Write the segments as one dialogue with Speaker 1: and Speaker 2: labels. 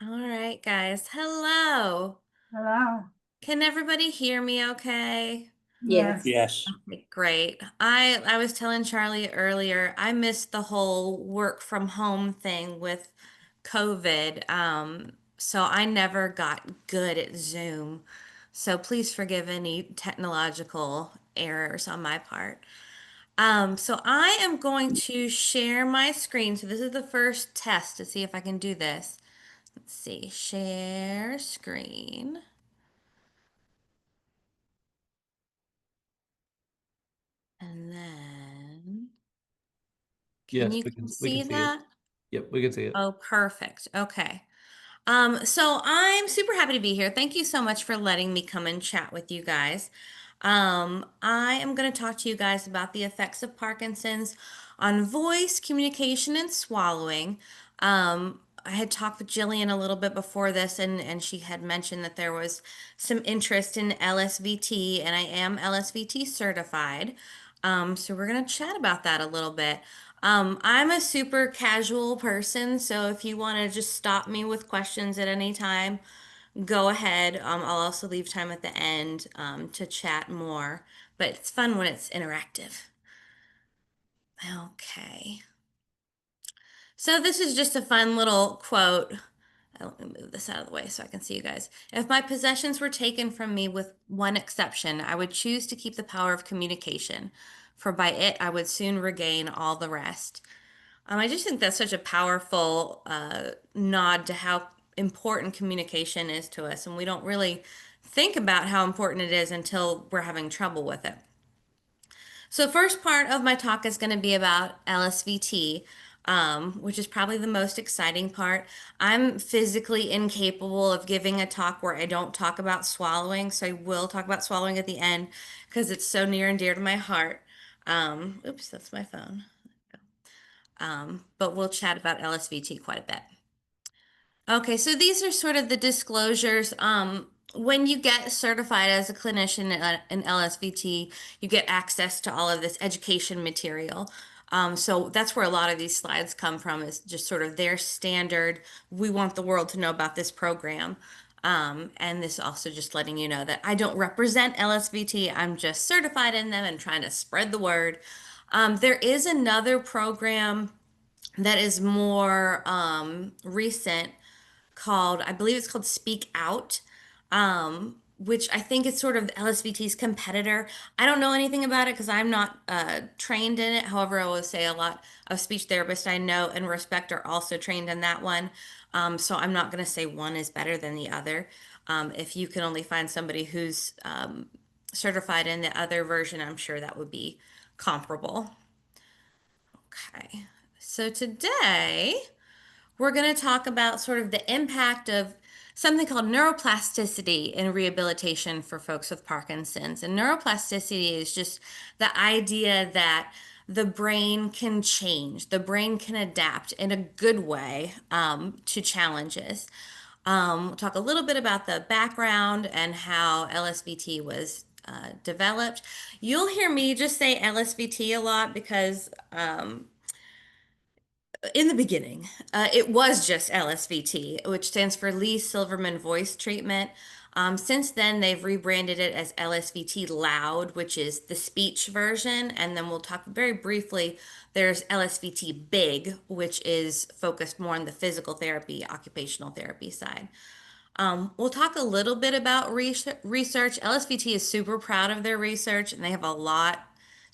Speaker 1: All right, guys. Hello.
Speaker 2: Hello.
Speaker 1: Can everybody hear me okay?
Speaker 2: Yes.
Speaker 3: Yes.
Speaker 1: Okay, great. I was telling Charlie earlier, I missed the whole work from home thing with COVID. So I never got good at Zoom. So please forgive any technological errors on my part. So I am going to share my screen. So this is the first test to see if I can do this. Let's see, share screen. And then, can
Speaker 3: Yes,
Speaker 1: you
Speaker 3: we can
Speaker 1: see
Speaker 3: see it.
Speaker 1: that?
Speaker 3: Yep, we can see it.
Speaker 1: Oh, perfect. Okay. So I'm super happy to be here. Thank you so much for letting me come and chat with you guys. I am going to talk to you guys about the effects of Parkinson's on voice, communication, and swallowing. I had talked with Jillian a little bit before this, and she had mentioned that there was some interest in LSVT, and I am LSVT certified. So we're going to chat about that a little bit. I'm a super casual person, so if you want to just stop me with questions at any time, go ahead. I'll also leave time at the end to chat more, but it's fun when it's interactive. Okay. So this is just a fun little quote. Let me move this out of the way so I can see you guys. If my possessions were taken from me with one exception, I would choose to keep the power of communication, for by it I would soon regain all the rest. I just think that's such a powerful nod to how important communication is to us, and we don't really think about how important it is until we're having trouble with it. So, first part of my talk is going to be about LSVT, which is probably the most exciting part. I'm physically incapable of giving a talk where I don't talk about swallowing, so I will talk about swallowing at the end because it's so near and dear to my heart. Oops, that's my phone. But we'll chat about LSVT quite a bit. Okay, so these are sort of the disclosures. When you get certified as a clinician in LSVT, you get access to all of this education material. So that's where a lot of these slides come from, is just sort of their standard. We want the world to know about this program. And this also just letting you know that I don't represent LSVT. I'm just certified in them and trying to spread the word. There is another program that is more recent called, I believe it's called Speak Out, which I think is sort of LSVT's competitor. I don't know anything about it because I'm not trained in it. However, I will say a lot of speech therapists I know and respect are also trained in that one. So I'm not going to say one is better than the other. If you can only find somebody who's certified in the other version, I'm sure that would be comparable. Okay. So today we're going to talk about sort of the impact of something called neuroplasticity in rehabilitation for folks with Parkinson's. And neuroplasticity is just the idea that the brain can change, the brain can adapt in a good way to challenges. We'll talk a little bit about the background and how LSVT was developed. You'll hear me just say LSVT a lot because in the beginning, it was just LSVT, which stands for Lee Silverman Voice Treatment. Since then, they've rebranded it as LSVT Loud, which is the speech version. And then we'll talk very briefly. There's LSVT Big, which is focused more on the physical therapy, occupational therapy side. We'll talk a little bit about research. LSVT is super proud of their research and they have a lot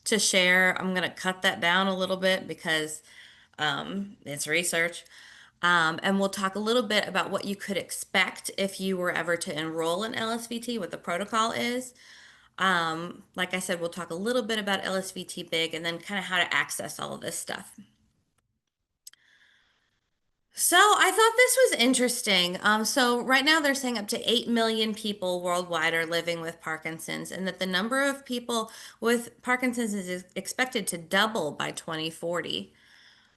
Speaker 1: to share. I'm going to cut that down a little bit because it's research. And we'll talk a little bit about what you could expect if you were ever to enroll in LSVT, what the protocol is. Like I said, we'll talk a little bit about LSVT Big and then kind of how to access all of this stuff. So I thought this was interesting. So right now they're saying up to 8 million people worldwide are living with Parkinson's, and that the number of people with Parkinson's is expected to double by 2040.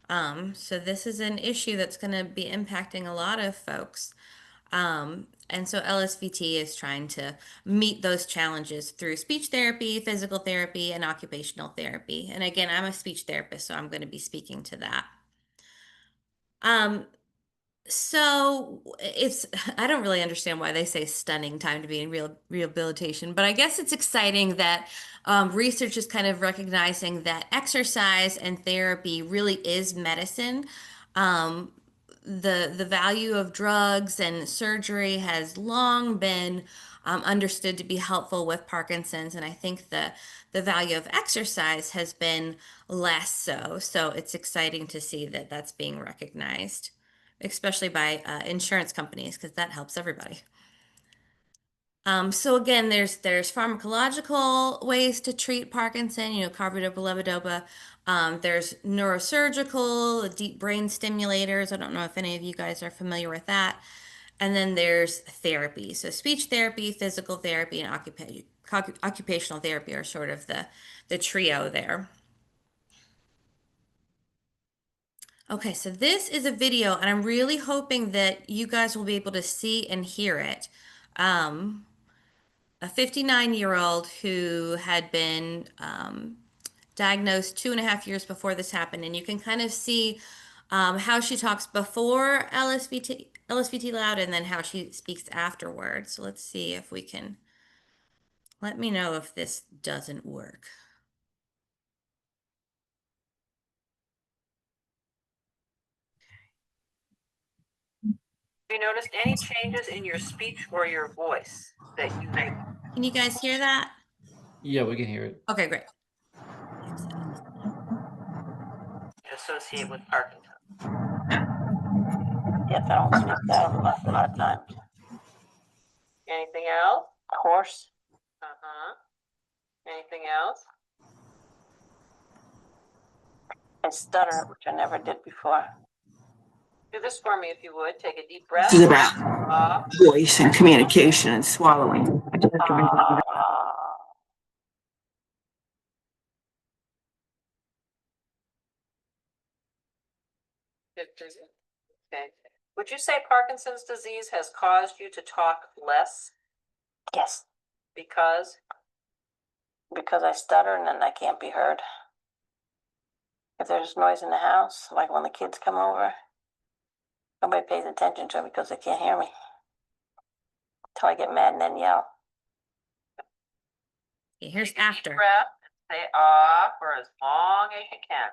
Speaker 1: So this is an issue that's going to be impacting a lot of folks. And so LSVT is trying to meet those challenges through speech therapy, physical therapy, and occupational therapy. And again, I'm a speech therapist, so I'm going to be speaking to that. Um, so it's I don't really understand why they say stunning time to be in real rehabilitation, but I guess it's exciting that research is kind of recognizing that exercise and therapy really is medicine. Um, the value of drugs and surgery has long been understood to be helpful with Parkinson's, and I think the value of exercise has been less so. So it's exciting to see that that's being recognized, especially by insurance companies, because that helps everybody. So again, there's pharmacological ways to treat Parkinson, carbidopa, levodopa. There's neurosurgical, deep brain stimulators. I don't know if any of you guys are familiar with that. And then there's therapy. So speech therapy, physical therapy, and occupational therapy are sort of the trio there. Okay, so this is a video, and I'm really hoping that you guys will be able to see and hear it. Um, a 59-year-old who had been diagnosed 2.5 years before this happened, and you can kind of see how she talks before LSVT Loud, and then how she speaks afterwards. So let's see if we can. Let me know if this doesn't work.
Speaker 2: Have you noticed any changes in your speech or your voice that you may
Speaker 1: Can you guys hear that?
Speaker 3: Yeah, we can hear it.
Speaker 1: Okay, great.
Speaker 2: associate with Parkinson?
Speaker 4: Yes, I don't speak that a lot of times.
Speaker 2: Anything else?
Speaker 4: Horse.
Speaker 2: Anything else?
Speaker 4: I stutter, which I never did before.
Speaker 2: Do this for me if you would. Take a deep breath.
Speaker 5: This is about voice and communication and swallowing. I just have to remember that.
Speaker 2: Good. Okay. Would you say Parkinson's disease has caused you to talk less
Speaker 4: Yes,
Speaker 2: because?
Speaker 4: because I stutter and then I can't be heard. If there's noise in the house, like when the kids come over, nobody pays attention to it because they can't hear me. Till I get mad and then yell.
Speaker 1: Okay, here's
Speaker 2: Take a deep
Speaker 1: after.
Speaker 2: breath and say ah for as long as you can.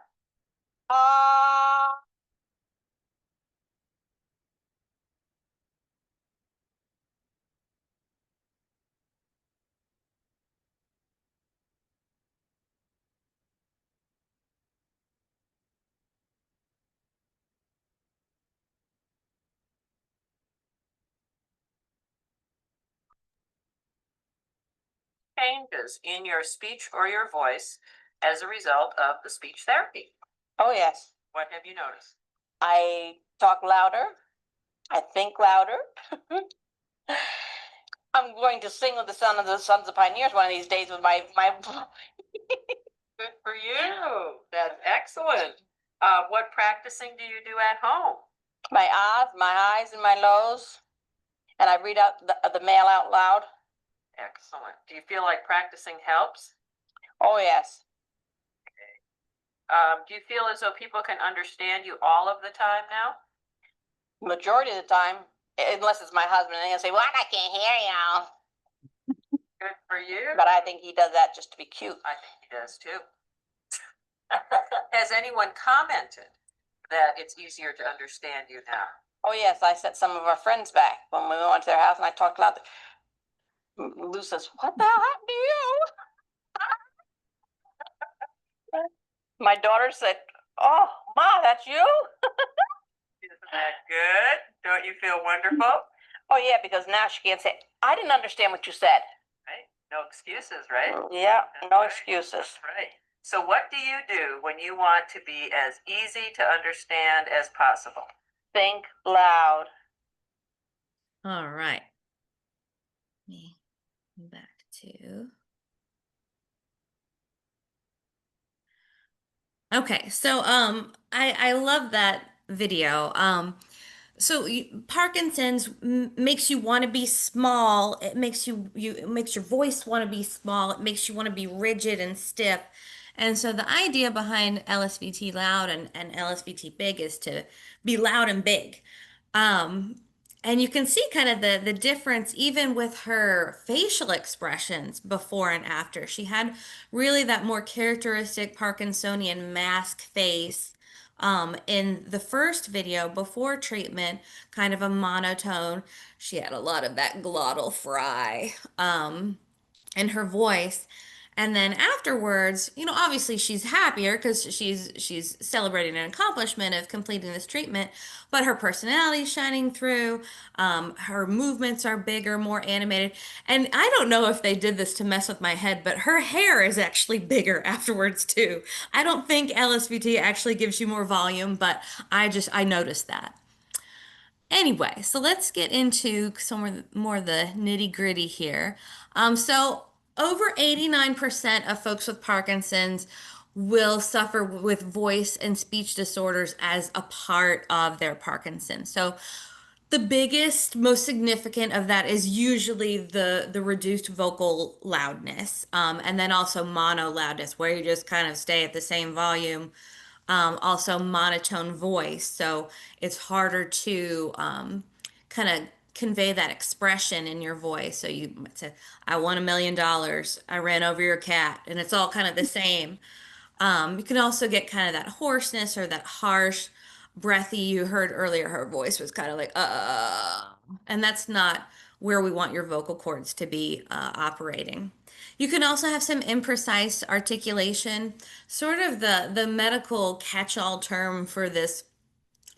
Speaker 2: Ah. Changes in your speech or your voice as a result of the speech therapy.
Speaker 4: Oh, yes.
Speaker 2: What have you noticed?
Speaker 4: I talk louder. I think louder. I'm going to sing with the Sons of Pioneers one of these days with my
Speaker 2: Good for you. That's excellent. What practicing do you do at home?
Speaker 4: my ahs, my highs, and my lows, and I read out the mail out loud.
Speaker 2: Excellent. Do you feel like practicing helps?
Speaker 4: Oh, yes.
Speaker 2: Do you feel as though people can understand you all of the time now?
Speaker 4: Majority of the time, unless it's my husband, and he'll say, "Well, I can't hear you."
Speaker 2: Good for you.
Speaker 4: But I think he does that just to be cute.
Speaker 2: I think he does too. Has anyone commented that it's easier to understand you now?
Speaker 4: Oh, yes, I set some of our friends back when we went to their house and I talked loud. Lou says, "What the hell happened to you?" My daughter said, "Oh, Ma, that's you?"
Speaker 2: Isn't that good? Don't you feel wonderful?
Speaker 4: Oh, yeah, because now she can't say, "I didn't understand what you said."
Speaker 2: Right? No excuses, right?
Speaker 4: Yeah,
Speaker 2: That's
Speaker 4: no
Speaker 2: right.
Speaker 4: excuses.
Speaker 2: That's right. So what do you do when you want to be as easy to understand as possible?
Speaker 4: Think loud.
Speaker 1: All right. Let me go back to. Okay, so I love that video. So Parkinson's makes you want to be small. It makes it makes your voice want to be small. It makes you want to be rigid and stiff. And so the idea behind LSVT Loud and LSVT Big is to be loud and big. Um, and you can see kind of the difference even with her facial expressions before and after. She had really that more characteristic Parkinsonian mask face in the first video before treatment, kind of a monotone. She had a lot of that glottal fry in her voice. And then afterwards, obviously she's happier because she's celebrating an accomplishment of completing this treatment, but her personality's shining through. Her movements are bigger, more animated. And I don't know if they did this to mess with my head, but her hair is actually bigger afterwards too. I don't think LSVT actually gives you more volume, but I noticed that. Anyway, so let's get into some more of the nitty-gritty here. So over 89% of folks with Parkinson's will suffer with voice and speech disorders as a part of their Parkinson's. So the biggest, most significant of that is usually the reduced vocal loudness, and then also mono loudness, where you just kind of stay at the same volume. Also monotone voice, so it's harder to kind of convey that expression in your voice. So you might say, "I won $1 million. I ran over your cat," and it's all kind of the same. You can also get kind of that hoarseness or that harsh, breathy. You heard earlier her voice was kind of like, and that's not where we want your vocal cords to be operating. You can also have some imprecise articulation, sort of the medical catch-all term for this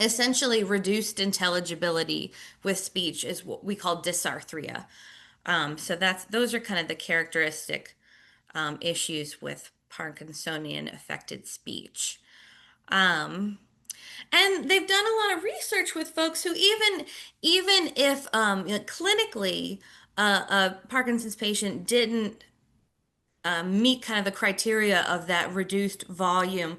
Speaker 1: essentially reduced intelligibility with speech is what we call dysarthria. So those are kind of the characteristic issues with Parkinsonian affected speech. And they've done a lot of research with folks who even if clinically a Parkinson's patient didn't meet kind of the criteria of that reduced volume,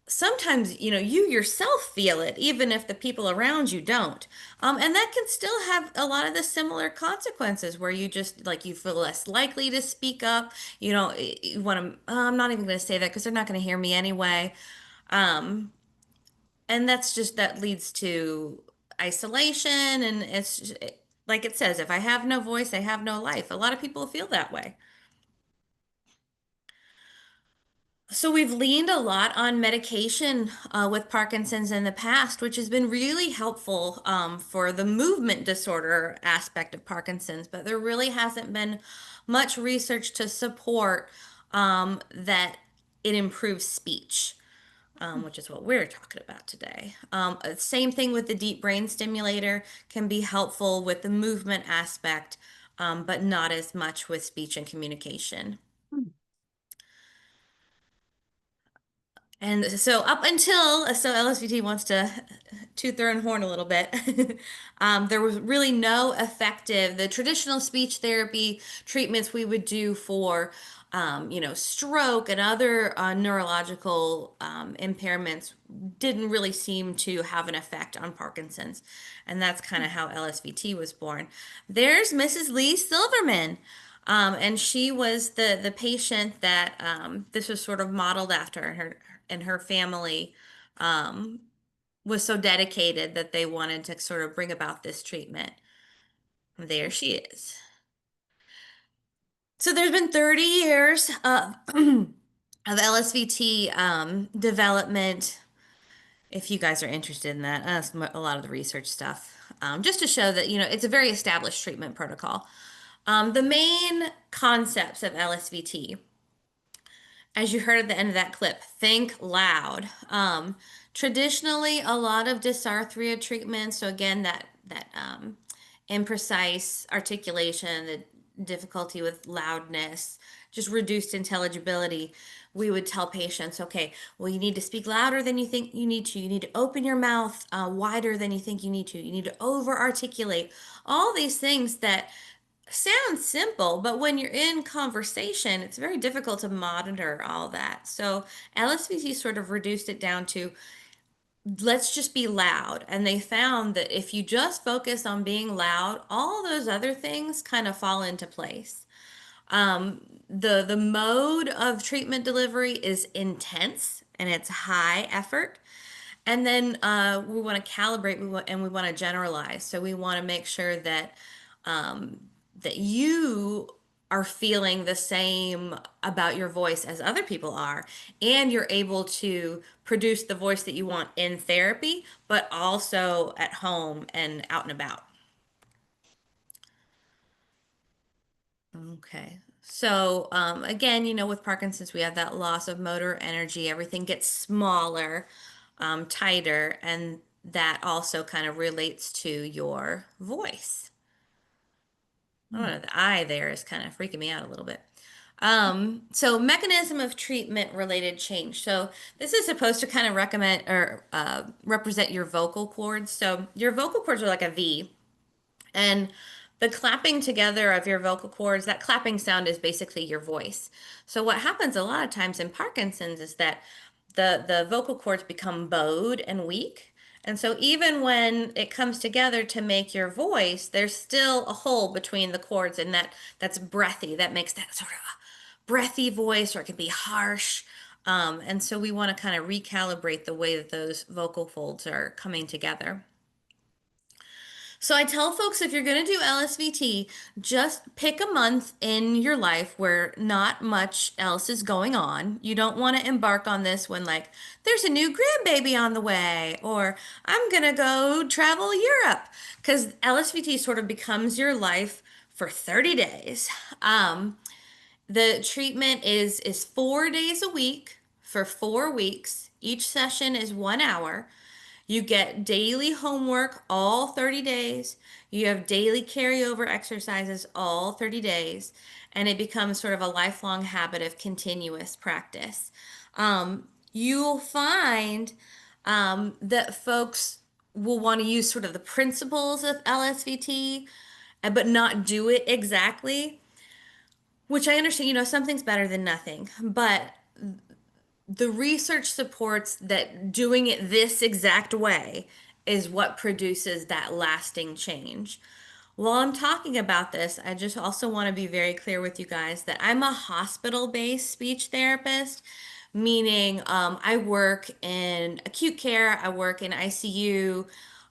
Speaker 1: sometimes you yourself feel it even if the people around you don't, and that can still have a lot of the similar consequences where you just like you feel less likely to speak up. You want to, I'm not even going to say that because they're not going to hear me anyway. And that leads to isolation, and like it says, if I have no voice, I have no life. A lot of people feel that way. So we've leaned a lot on medication with Parkinson's in the past, which has been really helpful for the movement disorder aspect of Parkinson's, but there really hasn't been much research to support that it improves speech, which is what we're talking about today. Same thing with the deep brain stimulator can be helpful with the movement aspect, but not as much with speech and communication. And so up until LSVT wants to toot their own horn a little bit. There was really no effective, the traditional speech therapy treatments we would do for, stroke and other neurological impairments didn't really seem to have an effect on Parkinson's. And that's kind of how LSVT was born. There's Mrs. Lee Silverman. And she was the patient that this was sort of modeled after, and her family was so dedicated that they wanted to sort of bring about this treatment. There she is. So there's been 30 years of LSVT development. If you guys are interested in that, that's a lot of the research stuff. Just to show that, it's a very established treatment protocol. The main concepts of LSVT, as you heard at the end of that clip, think loud. Traditionally, a lot of dysarthria treatments, so again, that imprecise articulation, the difficulty with loudness, just reduced intelligibility, we would tell patients, okay, well, you need to speak louder than you think you need to. You need to open your mouth wider than you think you need to. You need to over-articulate. All these things that sounds simple, but when you're in conversation, it's very difficult to monitor all that. So LSVT sort of reduced it down to let's just be loud. And they found that if you just focus on being loud, all those other things kind of fall into place. The mode of treatment delivery is intense and it's high effort. And then we want to calibrate, and we want to generalize. So we want to make sure that that you are feeling the same about your voice as other people are, and you're able to produce the voice that you want in therapy, but also at home and out and about. Okay. So, again, with Parkinson's, we have that loss of motor energy. Everything gets smaller, tighter, and that also kind of relates to your voice. I don't know, the I there is kind of freaking me out a little bit. So mechanism of treatment related change. So this is supposed to kind of recommend or represent your vocal cords. So your vocal cords are like a V. And the clapping together of your vocal cords, that clapping sound is basically your voice. So what happens a lot of times in Parkinson's is that the vocal cords become bowed and weak. And so even when it comes together to make your voice, there's still a hole between the cords, and that's breathy. That makes that sort of breathy voice, or it can be harsh. And so we want to kind of recalibrate the way that those vocal folds are coming together. So I tell folks, if you're going to do LSVT, just pick a month in your life where not much else is going on. You don't want to embark on this when, like, there's a new grandbaby on the way, or I'm going to go travel Europe, because LSVT sort of becomes your life for 30 days. The treatment is 4 days a week for 4 weeks. Each session is 1 hour. You get daily homework all 30 days. You have daily carryover exercises all 30 days. And it becomes sort of a lifelong habit of continuous practice. You'll find that folks will want to use sort of the principles of LSVT, but not do it exactly, which I understand, something's better than nothing. But the research supports that doing it this exact way is what produces that lasting change. While I'm talking about this, I just also want to be very clear with you guys that I'm a hospital-based speech therapist, meaning I work in acute care, I work in ICU,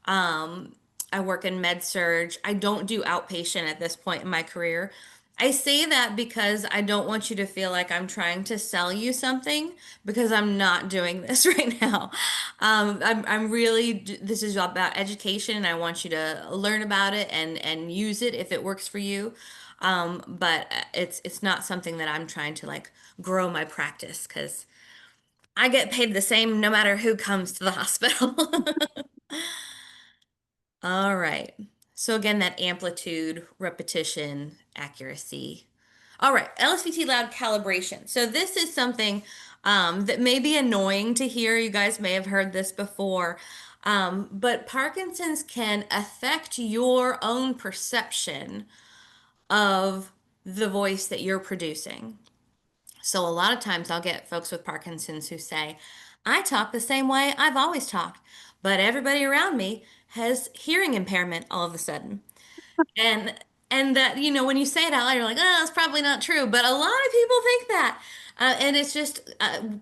Speaker 1: I work in med surge. I don't do outpatient at this point in my career. I say that because I don't want you to feel like I'm trying to sell you something, because I'm not doing this right now. I'm really, this is about education, and I want you to learn about it and use it if it works for you. But it's not something that I'm trying to like grow my practice, because I get paid the same no matter who comes to the hospital. All right. So again, that amplitude, repetition, accuracy. All right, LSVT Loud calibration. So this is something that may be annoying to hear. You guys may have heard this before. But Parkinson's can affect your own perception of the voice that you're producing. So a lot of times I'll get folks with Parkinson's who say, I talk the same way I've always talked, but everybody around me has hearing impairment all of a sudden. And and that, when you say it out loud, you're like, oh, that's probably not true. But a lot of people think that. And it's just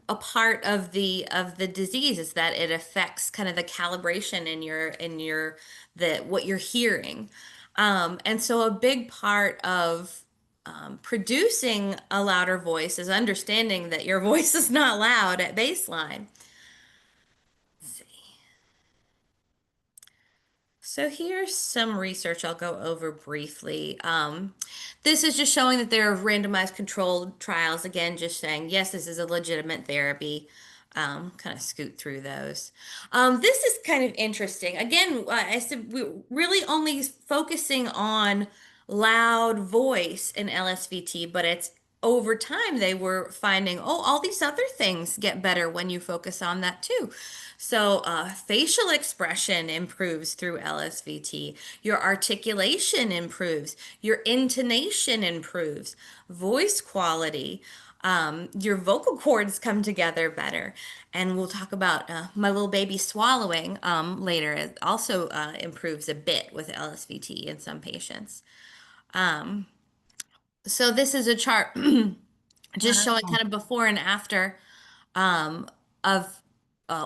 Speaker 1: a part of the disease, is that it affects kind of the calibration in your the what you're hearing. And so a big part of producing a louder voice is understanding that your voice is not loud at baseline. Let's see. So here's some research I'll go over briefly. This is just showing that there are randomized controlled trials. Again, just saying, yes, this is a legitimate therapy. Kind of scoot through those. This is kind of interesting. Again, I said we're really only focusing on loud voice in LSVT, but it's over time they were finding, oh, all these other things get better when you focus on that too. So, facial expression improves through LSVT. Your articulation improves. Your intonation improves. Voice quality. Your vocal cords come together better. And we'll talk about my little baby swallowing later. It also improves a bit with LSVT in some patients. So this is a chart just showing kind of before and after um, of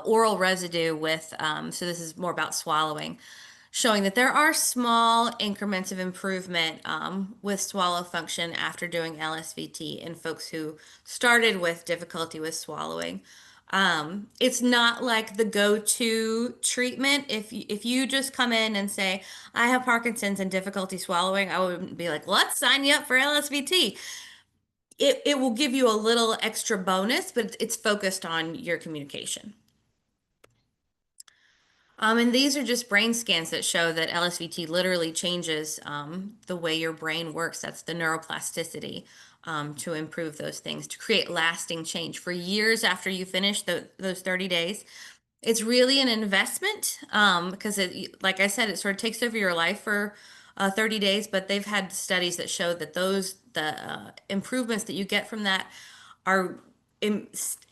Speaker 1: oral residue with, so this is more about swallowing, showing that there are small increments of improvement with swallow function after doing LSVT in folks who started with difficulty with swallowing. It's not like the go-to treatment. If you just come in and say, I have Parkinson's and difficulty swallowing, I wouldn't be like, let's sign you up for LSVT. It will give you a little extra bonus, but it's focused on your communication. And these are just brain scans that show that LSVT literally changes the way your brain works. That's the neuroplasticity to improve those things, to create lasting change for years after you finish those 30 days. It's really an investment because like I said, it sort of takes over your life for 30 days, but they've had studies that show that the improvements that you get from that are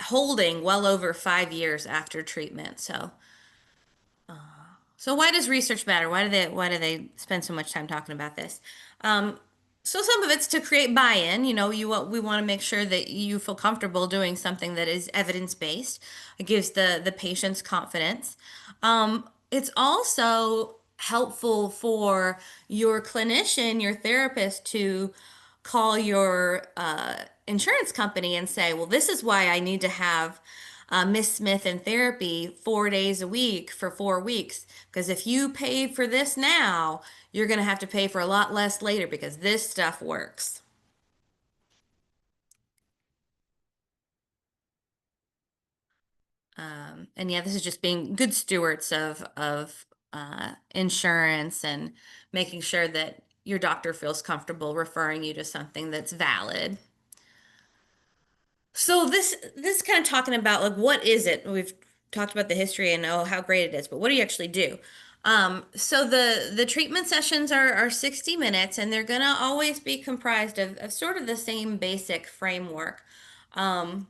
Speaker 1: holding well over 5 years after treatment. So why does research matter? Why do they spend so much time talking about this? So some of it's to create buy-in. We want to make sure that you feel comfortable doing something that is evidence-based. It gives the patients confidence. It's also helpful for your clinician, your therapist, to call your insurance company and say, well, this is why I need to have Miss Smith in therapy 4 days a week for 4 weeks. Because if you pay for this now, you're going to have to pay for a lot less later because this stuff works. And yeah, this is just being good stewards of insurance and making sure that your doctor feels comfortable referring you to something that's valid. So this kind of talking about like what is it? We've talked about the history and how great it is, but what do you actually do? So the treatment sessions are 60 minutes and they're gonna always be comprised of sort of the same basic framework. Um,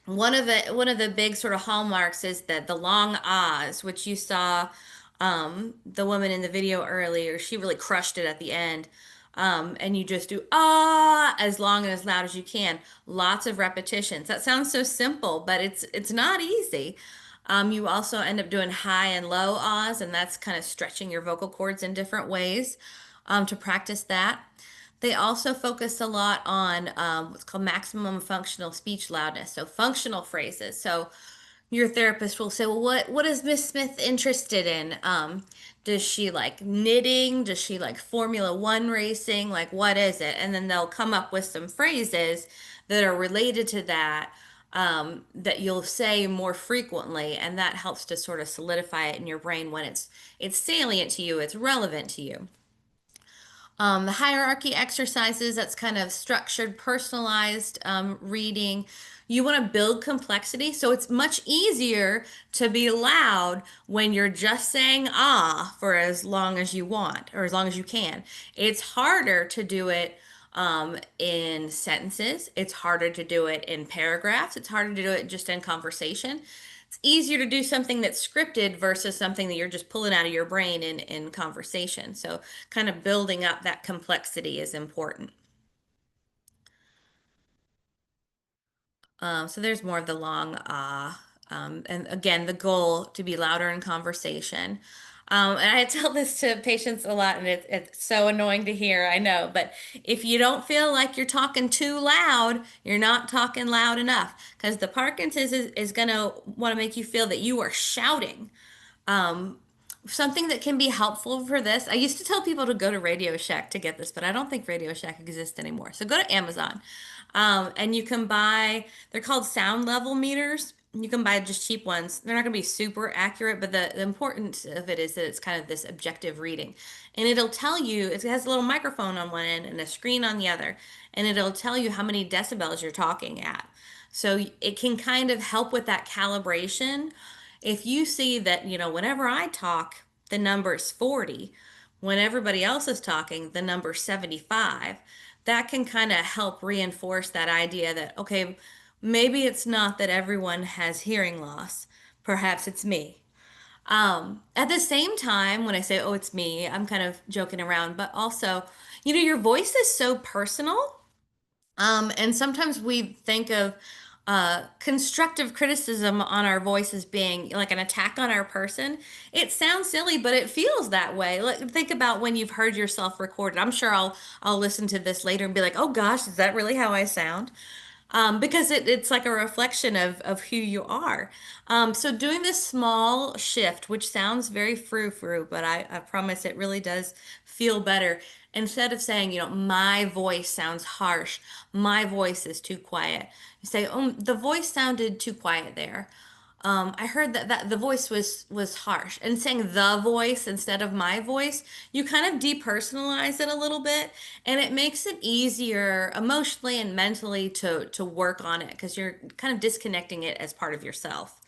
Speaker 1: one of the big sort of hallmarks is that the long ahs, which you saw the woman in the video earlier, she really crushed it at the end. And you just do ah as long and as loud as you can. Lots of repetitions. That sounds so simple, but it's not easy. You also end up doing high and low ahs, and that's kind of stretching your vocal cords in different ways to practice that. They also focus a lot on what's called maximum functional speech loudness, so functional phrases. So your therapist will say, well, what is Miss Smith interested in? Does she like knitting? Does she like Formula One racing? Like, what is it? And then they'll come up with some phrases that are related to that that you'll say more frequently, and that helps to sort of solidify it in your brain when it's salient to you, it's relevant to you. The hierarchy exercises, that's kind of structured, personalized reading. You want to build complexity, so it's much easier to be loud when you're just saying ah for as long as you want or as long as you can. It's harder to do it in sentences. It's harder to do it in paragraphs. It's harder to do it just in conversation. It's easier to do something that's scripted versus something that you're just pulling out of your brain in conversation. So kind of building up that complexity is important. So there's more of the long ah. And again, the goal to be louder in conversation. And I tell this to patients a lot, and it's so annoying to hear, I know. But if you don't feel like you're talking too loud, you're not talking loud enough. Because the Parkinson's is going to want to make you feel that you are shouting. Um, Something that can be helpful for this, I used to tell people to go to Radio Shack to get this, but I don't think Radio Shack exists anymore. So go to Amazon, and you can buy, they're called sound level meters. You can buy just cheap ones. They're not going to be super accurate, but the importance of it is that it's kind of this objective reading. And it'll tell you, it has a little microphone on one end and a screen on the other, and it'll tell you how many decibels you're talking at. So it can kind of help with that calibration. If you see that, whenever I talk, the number's 40, when everybody else is talking, the number's 75, that can kind of help reinforce that idea that, okay, maybe it's not that everyone has hearing loss. Perhaps it's me. At the same time, when I say, oh, it's me, I'm kind of joking around, but also, your voice is so personal. And sometimes we think of constructive criticism on our voice as being like an attack on our person. It sounds silly, but it feels that way. Like, think about when you've heard yourself recorded. I'm sure I'll listen to this later and be like, oh gosh, is that really how I sound? Because it's like a reflection of who you are. So doing this small shift, which sounds very frou-frou, but I promise it really does feel better. Instead of saying, my voice sounds harsh, my voice is too quiet, you say, oh, the voice sounded too quiet there. I heard that the voice was harsh, and saying the voice instead of my voice, you kind of depersonalize it a little bit, and it makes it easier emotionally and mentally to work on it because you're kind of disconnecting it as part of yourself.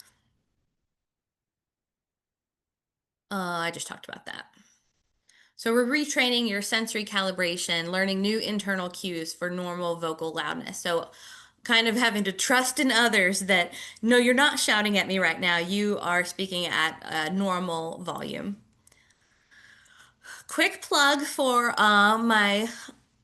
Speaker 1: I just talked about that. So we're retraining your sensory calibration, learning new internal cues for normal vocal loudness. So kind of having to trust in others that, no, you're not shouting at me right now. You are speaking at a normal volume. Quick plug for my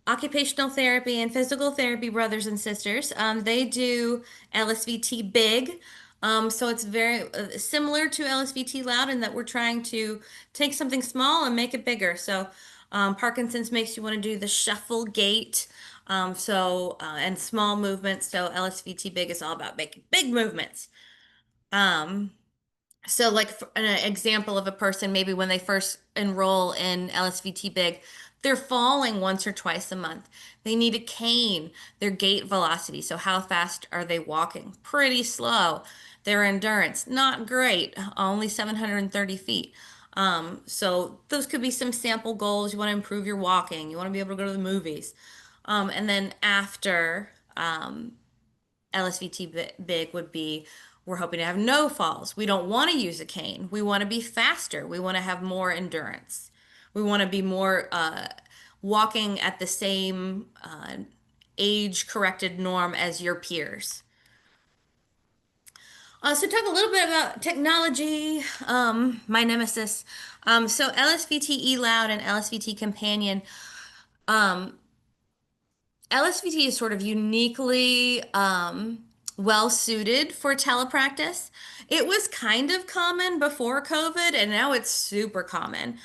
Speaker 1: occupational therapy and physical therapy brothers and sisters. They do LSVT Big. So it's very similar to LSVT Loud in that we're trying to take something small and make it bigger. So Parkinson's makes you want to do the shuffle gait. And small movements. So LSVT Big is all about making big movements. So, like an example of a person, maybe when they first enroll in LSVT Big, they're falling once or twice a month. They need a cane, their gait velocity. So, how fast are they walking? Pretty slow. Their endurance, not great, only 730 feet. So, those could be some sample goals. You want to improve your walking, you want to be able to go to the movies. And then after LSVT Big would be, we're hoping to have no falls. We don't want to use a cane. We want to be faster. We want to have more endurance. We want to be more walking at the same age corrected norm as your peers. So talk a little bit about technology, my nemesis. So LSVT Loud and LSVT Companion. LSVT is sort of uniquely well suited for telepractice. It was kind of common before COVID, and now it's super common.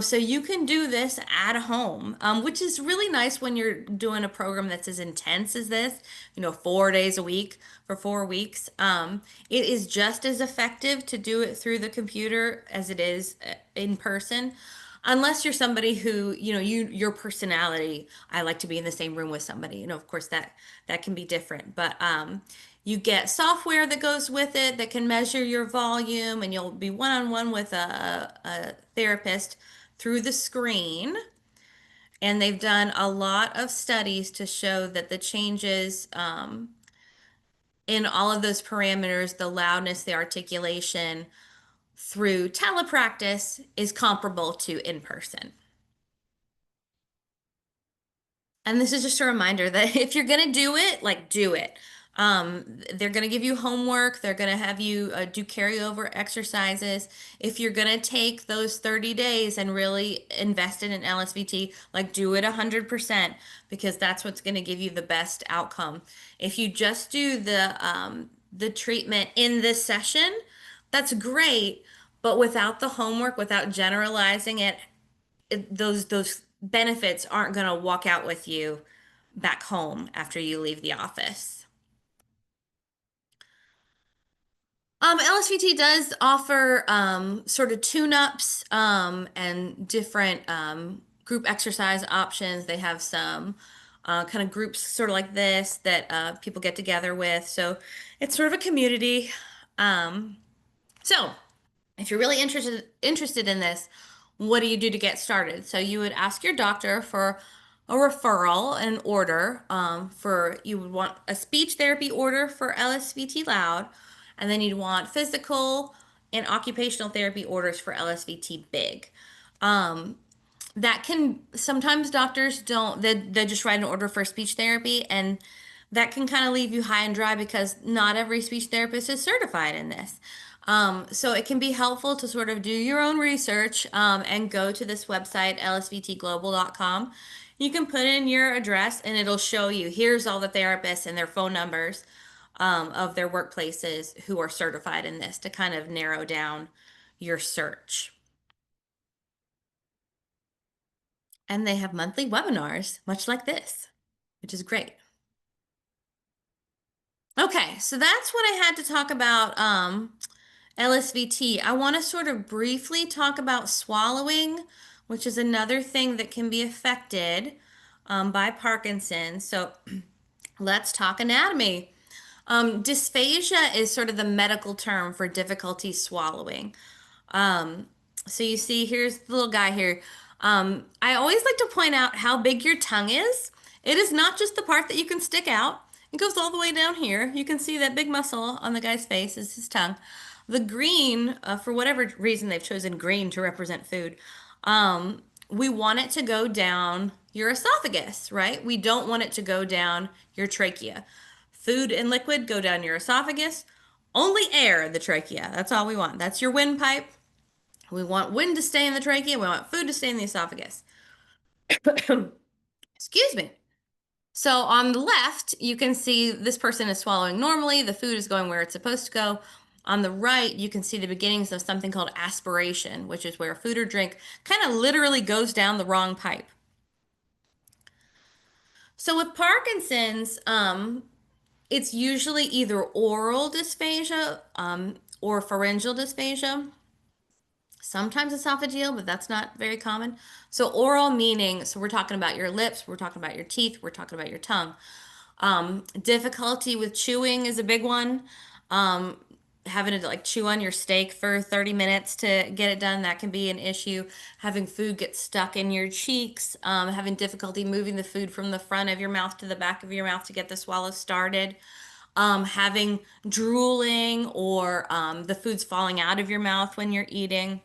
Speaker 1: So you can do this at home, which is really nice when you're doing a program that's as intense as this, 4 days a week for 4 weeks. It is just as effective to do it through the computer as it is in person. Unless you're somebody who, your personality, I like to be in the same room with somebody. Of course that can be different, but you get software that goes with it that can measure your volume, and you'll be one-on-one with a therapist through the screen. And they've done a lot of studies to show that the changes in all of those parameters, the loudness, the articulation, through telepractice is comparable to in person. And this is just a reminder that if you're going to do it, like do it. They're going to give you homework. They're going to have you do carryover exercises. If you're going to take those 30 days and really invest in an LSVT, like do it 100% because that's what's going to give you the best outcome. If you just do the treatment in this session, that's great, but without the homework, without generalizing it, those benefits aren't going to walk out with you back home after you leave the office. LSVT does offer sort of tune-ups and different group exercise options. They have some kind of groups sort of like this that people get together with. So it's sort of a community. So if you're really interested in this, what do you do to get started? So you would ask your doctor for a referral and order you would want a speech therapy order for LSVT Loud, and then you'd want physical and occupational therapy orders for LSVT Big. That can sometimes doctors don't, they just write an order for speech therapy, and that can kind of leave you high and dry because not every speech therapist is certified in this. So it can be helpful to sort of do your own research and go to this website, lsvtglobal.com. You can put in your address and it'll show you, here's all the therapists and their phone numbers. of their workplaces who are certified in this to kind of narrow down your search. And they have monthly webinars, much like this, which is great. Okay, so that's what I had to talk about LSVT. I want to sort of briefly talk about swallowing, which is another thing that can be affected by Parkinson's. So let's talk anatomy. Dysphasia is sort of the medical term for difficulty swallowing. Um, so you see, here's the little guy here. I always like to point out how big your tongue is. It is not just the part that you can stick out. It goes all the way down here. You can see that big muscle on the guy's face is his tongue. The green, for whatever reason they've chosen green to represent food, we want it to go down your esophagus, right? We don't want it to go down your trachea. Food and liquid go down your esophagus. Only air, the trachea. That's all we want. That's your windpipe. We want wind to stay in the trachea. We want food to stay in the esophagus. Excuse me. So on the left, you can see this person is swallowing normally. The food is going where it's supposed to go. On the right, you can see the beginnings of something called aspiration, which is where food or drink kind of literally goes down the wrong pipe. So with Parkinson's, it's usually either oral dysphagia or pharyngeal dysphagia. Sometimes esophageal, but that's not very common. So oral meaning, so we're talking about your lips, we're talking about your teeth, we're talking about your tongue. Difficulty with chewing is a big one. Having to like chew on your steak for 30 minutes to get it done, that can be an issue. Having food get stuck in your cheeks, having difficulty moving the food from the front of your mouth to the back of your mouth to get the swallow started. Having drooling or the food's falling out of your mouth when you're eating.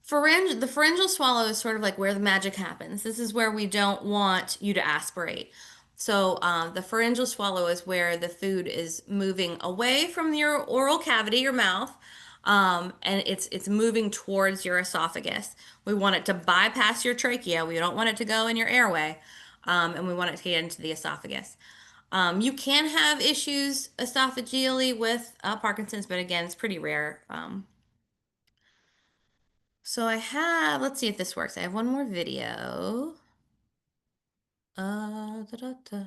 Speaker 1: The pharyngeal swallow is sort of like where the magic happens. This is where we don't want you to aspirate. So the pharyngeal swallow is where the food is moving away from your oral cavity, your mouth, and it's moving towards your esophagus. We want it to bypass your trachea. We don't want it to go in your airway, and we want it to get into the esophagus. You can have issues esophageally with Parkinson's, but again, it's pretty rare. So I have, let's see if this works. I have one more video. Da, da, da.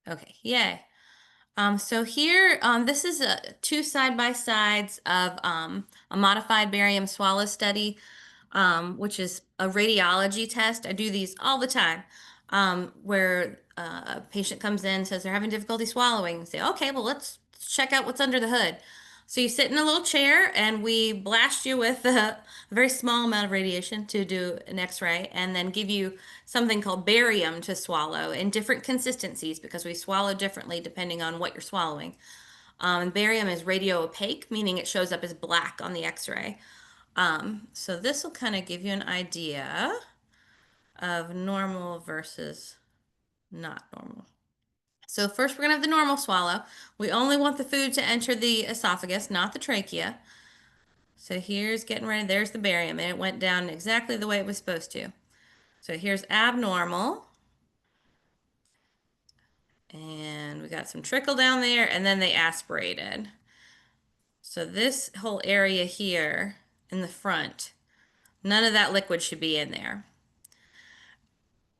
Speaker 1: Okay, yay. So here, this is two side-by-sides of a modified barium swallow study, which is a radiology test. I do these all the time, where a patient comes in, says they're having difficulty swallowing. And say, okay, well, let's check out what's under the hood. So you sit in a little chair and we blast you with a very small amount of radiation to do an x-ray and then give you something called barium to swallow in different consistencies because we swallow differently depending on what you're swallowing. Barium is radio opaque, meaning it shows up as black on the x-ray. So this will kind of give you an idea of normal versus not normal. So first we're going to have the normal swallow. We only want the food to enter the esophagus, not the trachea. So here's getting ready. There's the barium, and it went down exactly the way it was supposed to. So here's abnormal. And we got some trickle down there, and then they aspirated. So this whole area here in the front, none of that liquid should be in there.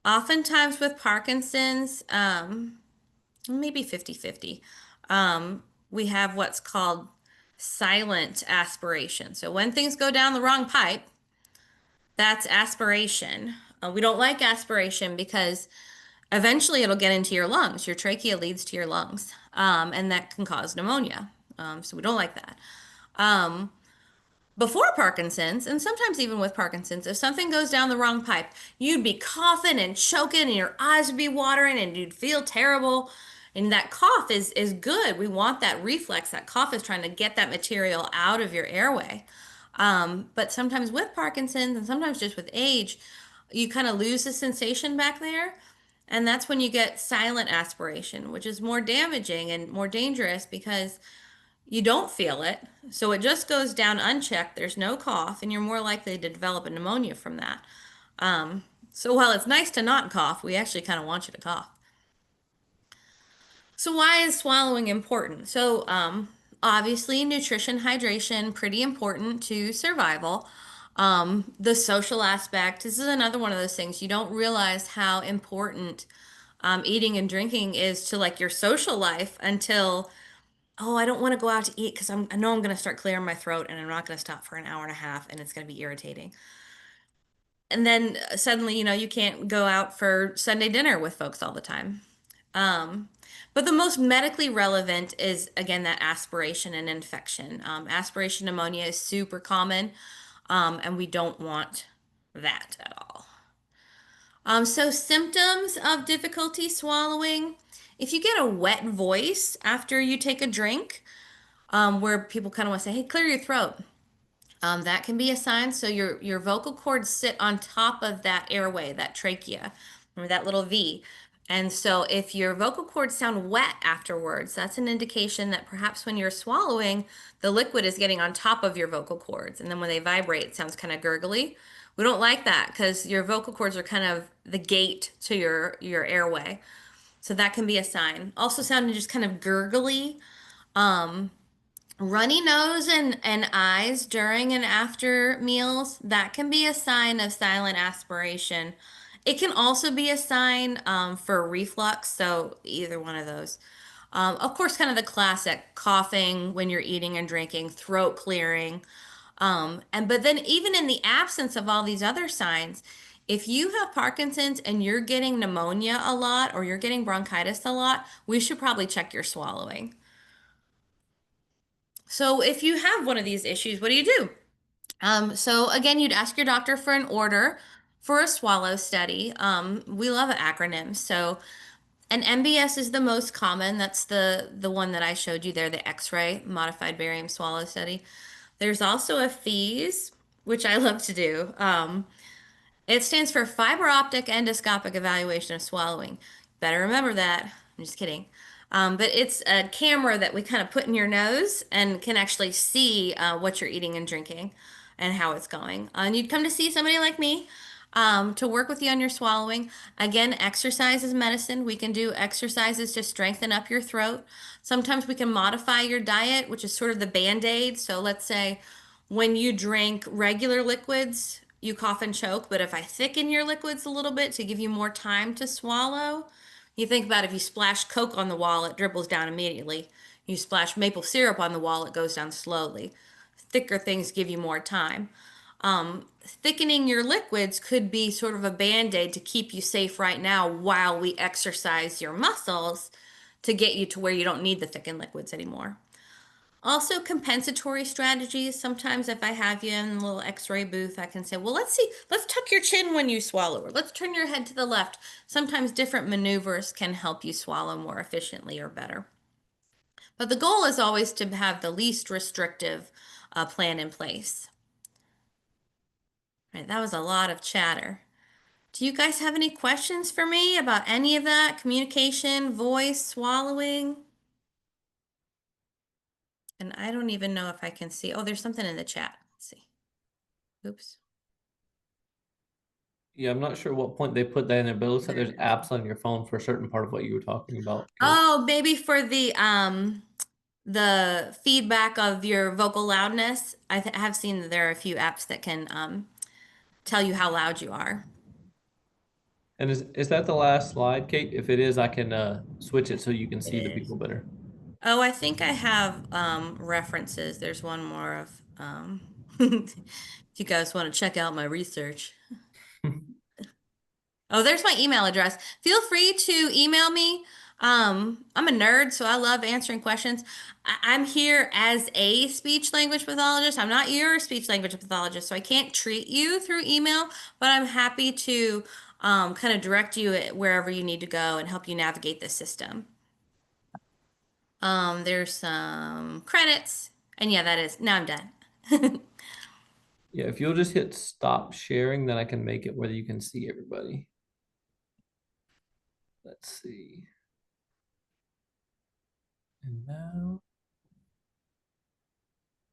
Speaker 1: Oftentimes with Parkinson's, maybe 50-50, we have what's called silent aspiration. So when things go down the wrong pipe, that's aspiration. We don't like aspiration because eventually it'll get into your lungs. Your trachea leads to your lungs, and that can cause pneumonia. So we don't like that. Before Parkinson's, and sometimes even with Parkinson's, if something goes down the wrong pipe, you'd be coughing and choking and your eyes would be watering and you'd feel terrible. And that cough is good. We want that reflex. That cough is trying to get that material out of your airway. But sometimes with Parkinson's and sometimes just with age, you kind of lose the sensation back there. And that's when you get silent aspiration, which is more damaging and more dangerous because you don't feel it. So it just goes down unchecked. There's no cough, and you're more likely to develop a pneumonia from that. So while it's nice to not cough, we actually kind of want you to cough. So why is swallowing important? So obviously nutrition, hydration, pretty important to survival. The social aspect, this is another one of those things you don't realize how important eating and drinking is to like your social life until, oh, I don't want to go out to eat because I know I'm going to start clearing my throat and I'm not going to stop for an hour and a half and it's going to be irritating. And then suddenly, you can't go out for Sunday dinner with folks all the time. Um, but the most medically relevant is, again, that aspiration and infection. Aspiration pneumonia is super common, and we don't want that at all. So symptoms of difficulty swallowing, if you get a wet voice after you take a drink, where people kind of want to say, hey, clear your throat. That can be a sign. So your vocal cords sit on top of that airway, that trachea, or that little V. And so if your vocal cords sound wet afterwards, that's an indication that perhaps when you're swallowing, the liquid is getting on top of your vocal cords. And then when they vibrate, it sounds kind of gurgly. We don't like that because your vocal cords are kind of the gate to your airway. So that can be a sign. Also sounding just kind of gurgly. Runny nose and eyes during and after meals, that can be a sign of silent aspiration. It can also be a sign for reflux, so either one of those. Of course, kind of the classic coughing when you're eating and drinking, throat clearing. But then even in the absence of all these other signs, if you have Parkinson's and you're getting pneumonia a lot or you're getting bronchitis a lot, we should probably check your swallowing. So if you have one of these issues, what do you do? So again, you'd ask your doctor for an order for a swallow study. We love acronyms. So an MBS is the most common. That's the one that I showed you there, the X-ray modified barium swallow study. There's also a FEES, which I love to do. It stands for fiber optic endoscopic evaluation of swallowing. Better remember that. I'm just kidding. But it's a camera that we kind of put in your nose and can actually see what you're eating and drinking and how it's going. And you'd come to see somebody like me to work with you on your swallowing. Again, exercise is medicine. We can do exercises to strengthen up your throat. Sometimes we can modify your diet, which is sort of the band-aid. So let's say when you drink regular liquids, you cough and choke, but if I thicken your liquids a little bit to give you more time to swallow, you think about if you splash Coke on the wall, it dribbles down immediately. You splash maple syrup on the wall, it goes down slowly. Thicker things give you more time. Thickening your liquids could be sort of a band-aid to keep you safe right now while we exercise your muscles to get you to where you don't need the thickened liquids anymore. Also, compensatory strategies. Sometimes if I have you in a little x-ray booth, I can say, well, let's tuck your chin when you swallow, or let's turn your head to the left. Sometimes different maneuvers can help you swallow more efficiently or better. But the goal is always to have the least restrictive plan in place. All right, that was a lot of chatter. Do you guys have any questions for me about any of that? Communication, voice, swallowing? And I don't even know if I can see. Oh, there's something in the chat. Let's see. Oops.
Speaker 3: Yeah, I'm not sure what point they put that in there, but it looks like there's apps on your phone for a certain part of what you were talking about. Kate.
Speaker 1: Oh, maybe for the feedback of your vocal loudness. I have seen that there are a few apps that can tell you how loud you are.
Speaker 3: And is that the last slide, Kate? If it is, I can switch it so you can see the
Speaker 1: is.
Speaker 3: people better.
Speaker 1: Oh, I think I have references. There's one more of if you guys want to check out my research. Oh, there's my email address. Feel free to email me. I'm a nerd, so I love answering questions. I'm here as a speech language pathologist. I'm not your speech language pathologist, so I can't treat you through email, but I'm happy to kind of direct you wherever you need to go and help you navigate the system. There's some credits, and yeah, that is, now I'm done.
Speaker 3: Yeah, if you'll just hit stop sharing, then I can make it where you can see everybody. Let's see. And now,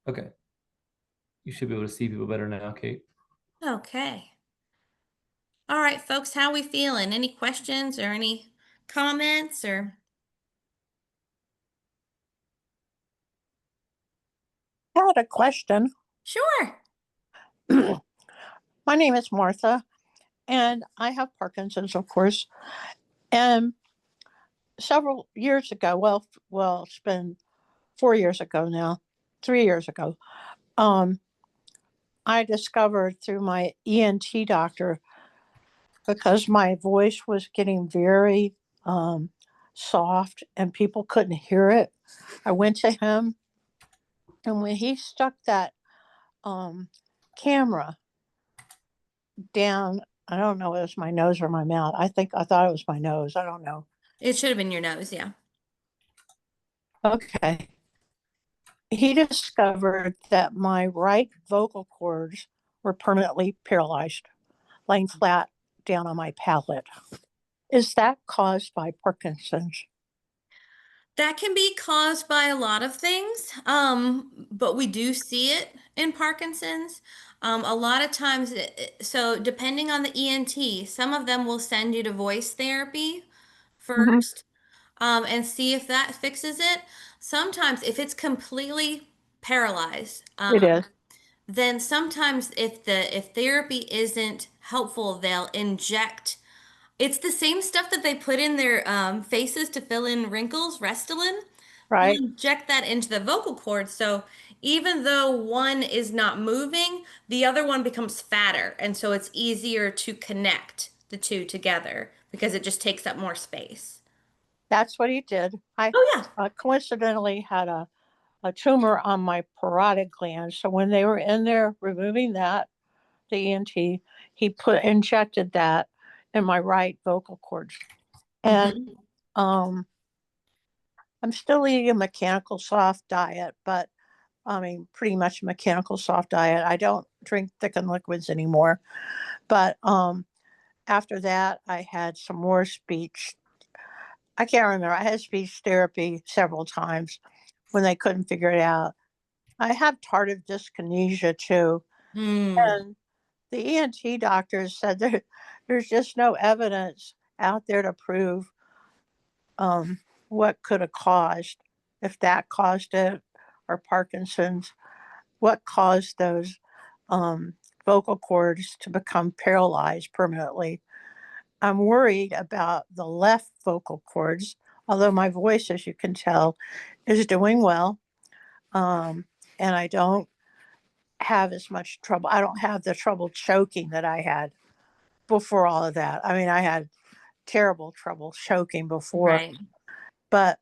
Speaker 3: okay. You should be able to see people better now, Kate.
Speaker 1: Okay. All right, folks, how we feeling? Any questions or any comments or?
Speaker 6: I had a question.
Speaker 1: Sure.
Speaker 6: My name is Martha, and I have Parkinson's, of course. And several years ago, it's been 4 years ago now, 3 years ago, um, I discovered through my ENT doctor, because my voice was getting very soft and people couldn't hear it. I went to him, and when he stuck that um, camera down, I don't know if it was my nose or my mouth. I thought it was my nose. I don't know.
Speaker 1: It should have been your nose, yeah.
Speaker 6: Okay. He discovered that my right vocal cords were permanently paralyzed, laying flat down on my palate. Is that caused by Parkinson's?
Speaker 1: That can be caused by a lot of things, but we do see it in Parkinson's. A lot of times, so depending on the ENT, some of them will send you to voice therapy
Speaker 6: Mhm.
Speaker 1: first, and see if that fixes it. Sometimes, if it's completely paralyzed,
Speaker 6: It is.
Speaker 1: then sometimes if therapy isn't helpful, they'll inject. It's the same stuff that they put in their faces to fill in wrinkles, Restylane. They'll
Speaker 6: Right.
Speaker 1: inject that into the vocal cords. So even though one is not moving, the other one becomes fatter. And so it's easier to connect the two together because it just takes up more space.
Speaker 6: That's what he did. I
Speaker 1: Oh, yeah.
Speaker 6: coincidentally had a tumor on my parotid gland. So when they were in there removing that, the ENT, he injected that in my right vocal cords. And
Speaker 1: Mhm.
Speaker 6: um, I'm still eating a mechanical soft diet, but I mean, pretty much mechanical soft diet. I don't drink thickened liquids anymore. But after that, I had some more speech. I can't remember. I had speech therapy several times when they couldn't figure it out. I have tardive dyskinesia too.
Speaker 1: Mm,
Speaker 6: And the ENT doctors said there's just no evidence out there to prove um, what could have caused, if that caused it, or Parkinson's, what caused those um, vocal cords to become paralyzed permanently. I'm worried about the left vocal cords, although my voice, as you can tell, is doing well. Um, and I don't have as much trouble. I don't have the trouble choking that I had before all of that. I mean, I had terrible trouble choking before,
Speaker 1: right.
Speaker 6: but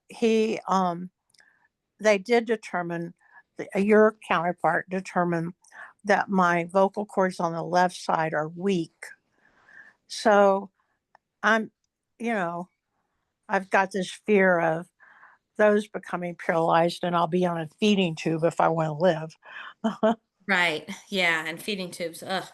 Speaker 6: they did determine, your counterpart determined that my vocal cords on the left side are weak. So I'm, you know, I've got this fear of those becoming paralyzed and I'll be on a feeding tube if I want to live.
Speaker 1: Right. Yeah. And feeding tubes. Ugh.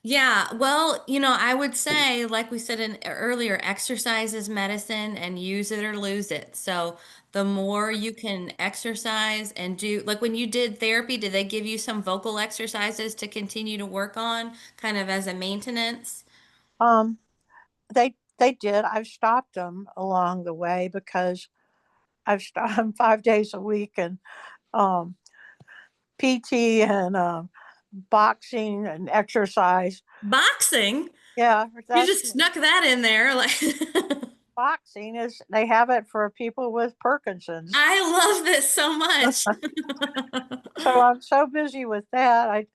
Speaker 1: Yeah, well, I would say, like we said earlier, exercise is medicine and use it or lose it. So the more you can exercise and do, like when you did therapy, did they give you some vocal exercises to continue to work on, kind of as a maintenance?
Speaker 6: um, they did. I've stopped them along the way because I've stopped them 5 days a week, and um, PT and boxing and exercise.
Speaker 1: Boxing?
Speaker 6: Yeah,
Speaker 1: You
Speaker 6: that's
Speaker 1: just snuck that in there. Like,
Speaker 6: boxing is, they have it for people with Parkinson's.
Speaker 1: I love this so much.
Speaker 6: So I'm so busy with that.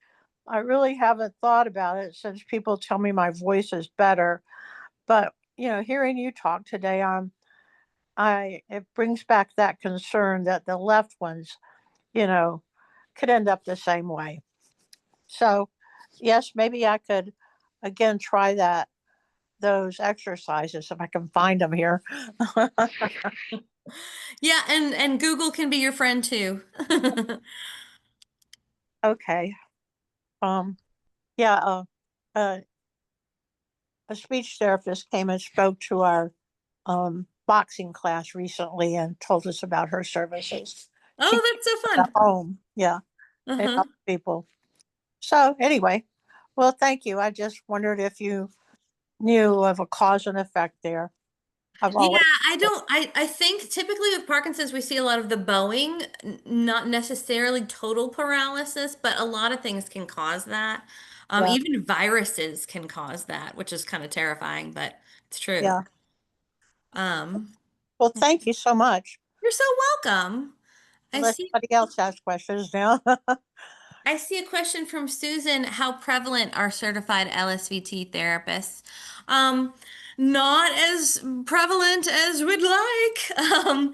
Speaker 6: I really haven't thought about it since people tell me my voice is better. But hearing you talk today, I it brings back that concern that the left ones, you know, could end up the same way. So, yes, maybe I could again try those exercises if I can find them here.
Speaker 1: Yeah, and Google can be your friend too.
Speaker 6: Okay. Um, yeah, uh, a speech therapist came and spoke to our boxing class recently and told us about her services. She
Speaker 1: Oh,
Speaker 6: keeps
Speaker 1: that's so
Speaker 6: at
Speaker 1: fun.
Speaker 6: home, yeah, and
Speaker 1: Uh-huh.
Speaker 6: helps people. So anyway, well, thank you. I just wondered if you knew of a cause and effect there. I've
Speaker 1: Yeah,
Speaker 6: always,
Speaker 1: I think typically with Parkinson's, we see a lot of the bowing, not necessarily total paralysis, but a lot of things can cause that.
Speaker 6: yeah,
Speaker 1: Even viruses can cause that, which is kind of terrifying, but it's true.
Speaker 6: yeah.
Speaker 1: Um,
Speaker 6: Well, thank you so much.
Speaker 1: you're so welcome. I
Speaker 6: Unless
Speaker 1: see.
Speaker 6: somebody else has questions now.
Speaker 1: I see a question from Susan. How prevalent are certified LSVT therapists? Um, Not as prevalent as we'd like.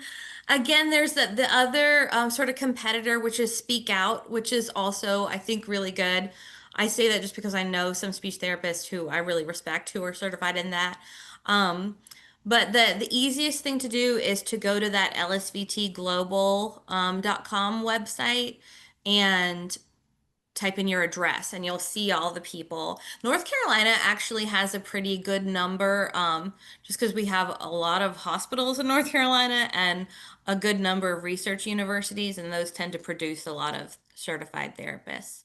Speaker 1: Again, there's the other sort of competitor, which is Speak Out, which is also, I think, really good. I say that just because I know some speech therapists who I really respect who are certified in that. Um, but the easiest thing to do is to go to that lsvtglobal .com website and type in your address and you'll see all the people. North Carolina actually has a pretty good number, just because we have a lot of hospitals in North Carolina and a good number of research universities, and those tend to produce a lot of certified therapists.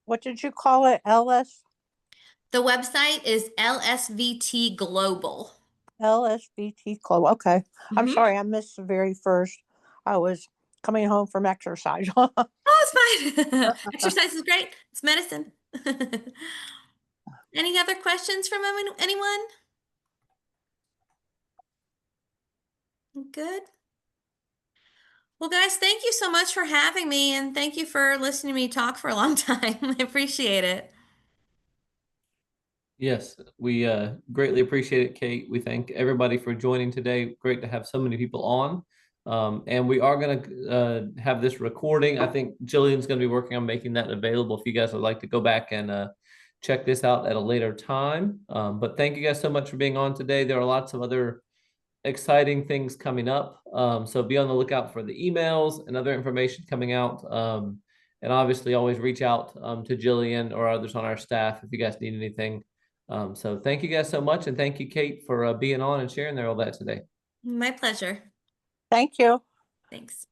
Speaker 6: What did you call it?
Speaker 1: The website is LSVT Global.
Speaker 6: LSVT Club. Okay. I'm
Speaker 1: Mhm.
Speaker 6: sorry, I missed the very first. I was coming home from exercise.
Speaker 1: Oh, it's fine. Exercise is great. It's medicine. Any other questions from anyone? Good. Well, guys, thank you so much for having me, and thank you for listening to me talk for a long time. I appreciate it.
Speaker 3: Yes, we greatly appreciate it, Kate. We thank everybody for joining today. Great to have so many people on. And we are going to have this recording. I think Jillian's going to be working on making that available if you guys would like to go back and check this out at a later time. But thank you guys so much for being on today. There are lots of other exciting things coming up. So be on the lookout for the emails and other information coming out. And obviously always reach out to Jillian or others on our staff if you guys need anything. So thank you guys so much. And thank you, Kate, for being on and sharing all that today.
Speaker 1: My pleasure.
Speaker 6: Thank you.
Speaker 1: Thanks.